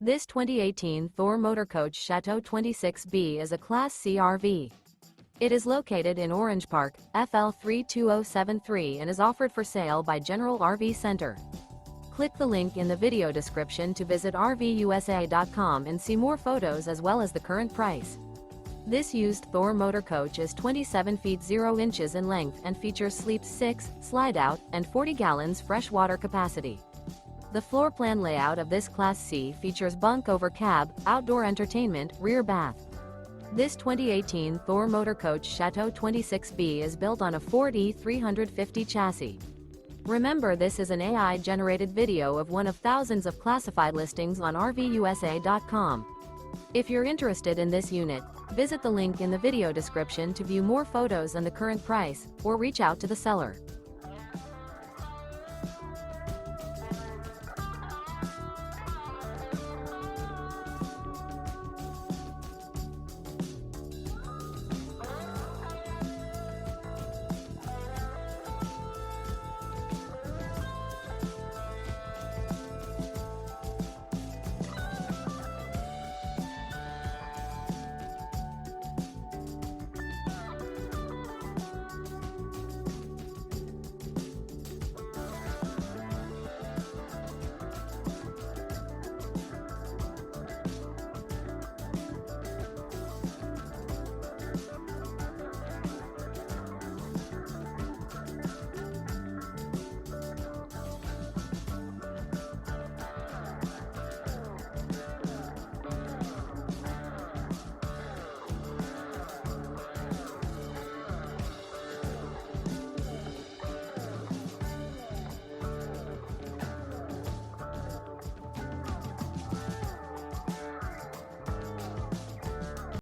This 2018 Thor Motor Coach Chateau 26B is a Class C RV. It is located in Orange Park, FL 32073 and is offered for sale by General RV Center. Click the link in the video description to visit RVUSA.com and see more photos as well as the current price. This used Thor Motor Coach is 27 feet 0 inches in length and features sleep 6, slide-out, and 40 gallons fresh water capacity. The floor plan layout of this Class C features bunk over cab, outdoor entertainment, rear bath. This 2018 Thor Motor Coach Chateau 26B is built on a Ford E350 chassis. Remember, this is an AI-generated video of one of thousands of classified listings on RVUSA.com. If you're interested in this unit, visit the link in the video description to view more photos and the current price, or reach out to the seller.